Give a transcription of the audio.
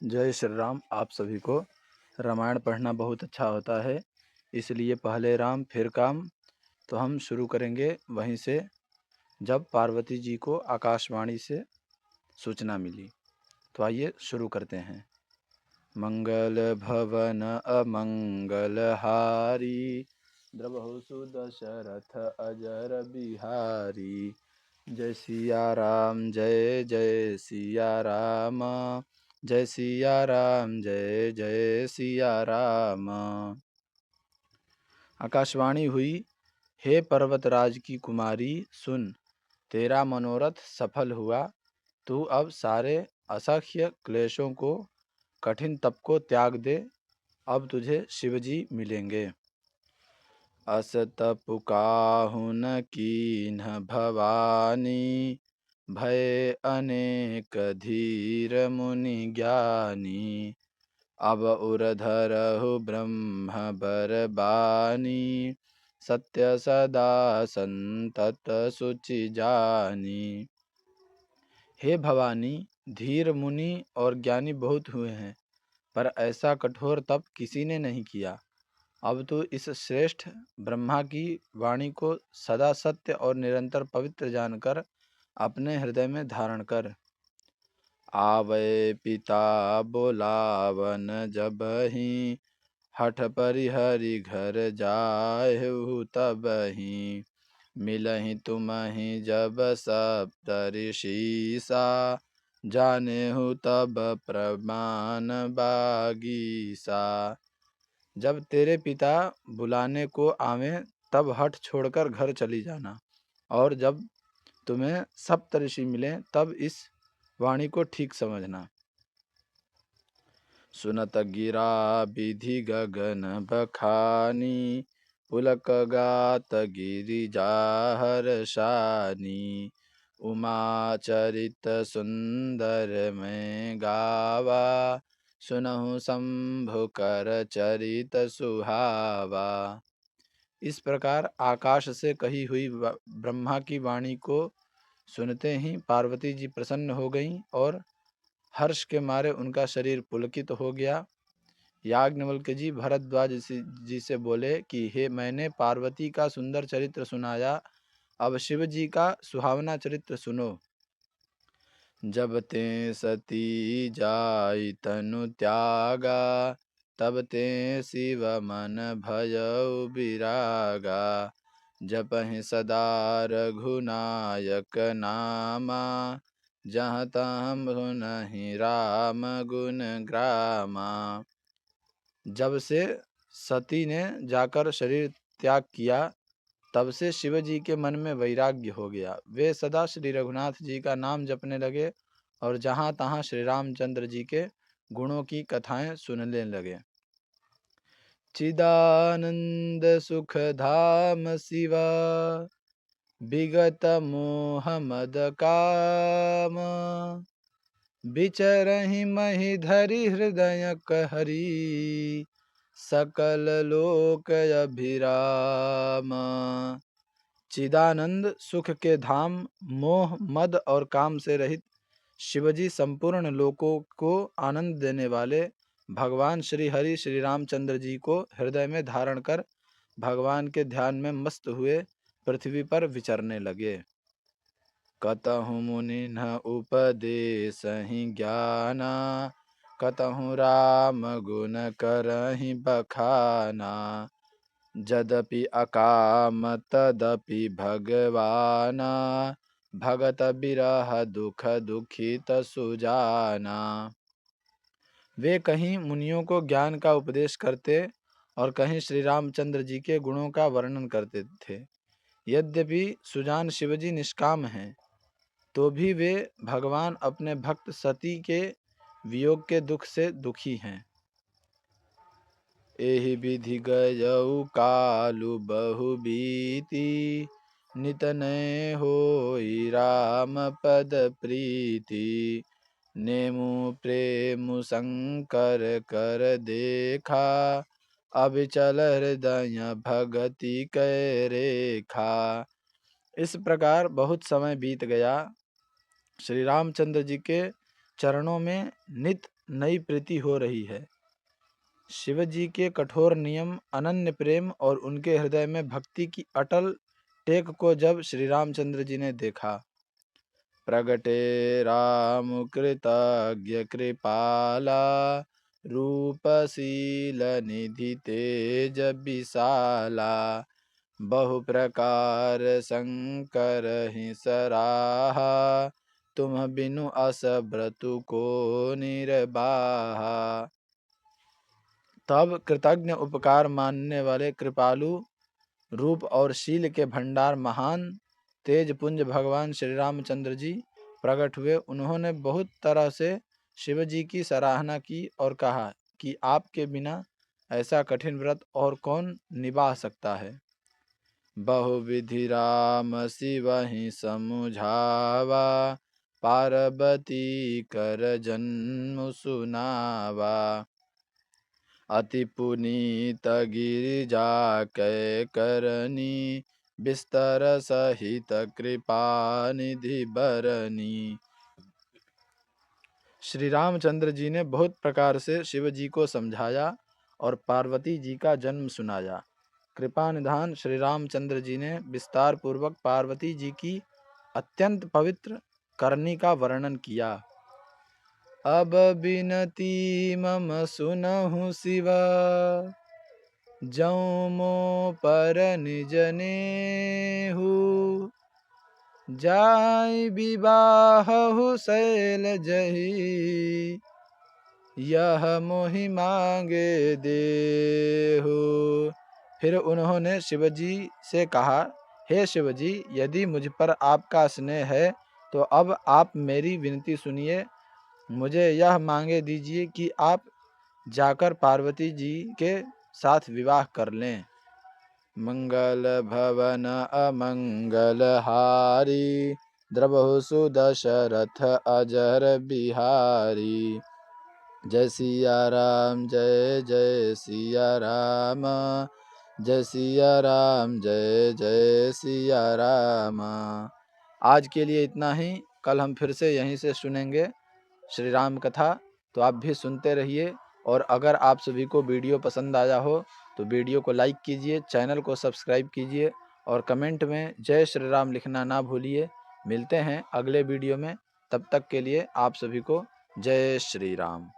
जय श्री राम। आप सभी को रामायण पढ़ना बहुत अच्छा होता है, इसलिए पहले राम फिर काम। तो हम शुरू करेंगे वहीं से जब पार्वती जी को आकाशवाणी से सूचना मिली। तो आइए शुरू करते हैं। मंगल भवन अमंगल हारी, द्रवहु सुदशरथ अजर बिहारी। जय सिया राम जय जय सिया राम, जय सिया राम जय जय सिया राम। आकाशवाणी हुई, हे पर्वतराज की कुमारी सुन, तेरा मनोरथ सफल हुआ। तू अब सारे असह्य क्लेशों को, कठिन तप को त्याग दे। अब तुझे शिवजी मिलेंगे। अस तप काहु न कीन्ह भवानी, भय अनेक धीर मुनि ज्ञानी। अब उर धरहु ब्रह्म बर बानी, सत्य सदा संतत सुचि जानी। हे भवानी, धीर मुनि और ज्ञानी बहुत हुए हैं, पर ऐसा कठोर तप किसी ने नहीं किया। अब तो इस श्रेष्ठ ब्रह्मा की वाणी को सदा सत्य और निरंतर पवित्र जानकर अपने हृदय में धारण कर। आवे पिता बोलावन जबहि, हठ परिहरि घर जाहु तबहि। मिलहि तुम्हि जब सप्तऋषिसा, जानेहु तब प्रमाण बागीसा। जब तेरे पिता बुलाने को आवें तब हठ छोड़कर घर चली जाना, और जब तुम्हें सप्तऋषि मिलें तब इस वाणी को ठीक समझना। सुनत गिरा विधि गगन बखानी, पुलक गात गिरिजा हर्षानी। उमा चरित सुंदर में गावा, सुनहु शंभु कर चरित सुहावा। इस प्रकार आकाश से कही हुई ब्रह्मा की वाणी को सुनते ही पार्वती जी प्रसन्न हो गईं और हर्ष के मारे उनका शरीर पुलकित हो गया। याज्ञवल्क्य जी भरद्वाज जी से बोले कि हे, मैंने पार्वती का सुंदर चरित्र सुनाया, अब शिव जी का सुहावना चरित्र सुनो। जब ते सती जाई तनु त्यागा, तब ते शिव मन भयउ विरागा। जपहि सदा रघुनायक नामा, जहाँ तहाँ सुनहि राम गुण ग्रामा। जब से सती ने जाकर शरीर त्याग किया, तब से शिव जी के मन में वैराग्य हो गया। वे सदा श्री रघुनाथ जी का नाम जपने लगे और जहाँ तहाँ श्री रामचंद्र जी के गुणों की कथाएं सुनने लगे। चिदानंद सुख धाम शिवा, विगत मोह मद काम। विचरहि महि धरि हृदय कहरी, सकल लोक अभिराम। चिदानंद सुख के धाम, मोह मद और काम से रहित शिवजी संपूर्ण लोकों को आनंद देने वाले भगवान श्री हरि श्री रामचंद्र जी को हृदय में धारण कर भगवान के ध्यान में मस्त हुए पृथ्वी पर विचरने लगे। कतहु मुनि न उपदेसहि ज्ञाना, कतहु राम गुण करहि बखाना। जदपि अकाम तदपि भगवाना, भगत बिरह दुख दुखित सुजाना। वे कहीं मुनियों को ज्ञान का उपदेश करते और कहीं श्री रामचंद्र जी के गुणों का वर्णन करते थे। यद्यपि सुजान शिवजी निष्काम हैं, तो भी वे भगवान अपने भक्त सती के वियोग के दुख से दुखी हैं। एहि विधि गयउ कालु बहु बीती, नित नय होई राम पद प्रीति। नेमु प्रेमु शंकर कर देखा, अविचल हृदय भगति कै रेखा। इस प्रकार बहुत समय बीत गया। श्री रामचंद्र जी के चरणों में नित नई प्रीति हो रही है। शिव जी के कठोर नियम, अनन्य प्रेम और उनके हृदय में भक्ति की अटल टेक को जब श्री रामचंद्र जी ने देखा, प्रगटे राम कृतज्ञ कृपाला, रूपशील निधि तेज विशाला, बहु प्रकार शंकर ही सराहा, तुम बिनु अस व्रतु को निर्बाहा। तब कृतज्ञ उपकार मानने वाले कृपालु रूप और शील के भंडार महान तेज पुंज भगवान श्री रामचंद्र जी प्रकट हुए। उन्होंने बहुत तरह से शिव जी की सराहना की और कहा कि आपके बिना ऐसा कठिन व्रत और कौन निभा सकता है। बहुविधि राम शिव ही समुझावा, पार्वती कर जन्म सुनावा, अति पुनीत गिरिजा कै करनी, बिस्तर सहित कृपा निधि बरनी। श्री रामचंद्र जी ने बहुत प्रकार से शिव जी को समझाया और पार्वती जी का जन्म सुनाया। कृपा निधान श्री रामचंद्र जी ने विस्तार पूर्वक पार्वती जी की अत्यंत पवित्र करनी का वर्णन किया। अब बिनती मम सुनहु शिवा, जौ मो पर निज नेहु, जाय विवाहु शैल जही, यह मोहि मांगे देहु। फिर उन्होंने शिवजी से कहा, हे शिवजी, यदि मुझ पर आपका स्नेह है तो अब आप मेरी विनती सुनिए, मुझे यह मांगे दीजिए कि आप जाकर पार्वती जी के साथ विवाह कर लें। मंगल भवन अमंगल हारी, द्रवहु सुदशरथ अजर बिहारी। जय सिया राम जय जय सिया राम, जय सिया राम जय जय सिया राम। आज के लिए इतना ही। कल हम फिर से यहीं से सुनेंगे श्री राम कथा, तो आप भी सुनते रहिए। और अगर आप सभी को वीडियो पसंद आया हो तो वीडियो को लाइक कीजिए, चैनल को सब्सक्राइब कीजिए और कमेंट में जय श्री राम लिखना ना भूलिए। मिलते हैं अगले वीडियो में, तब तक के लिए आप सभी को जय श्री राम।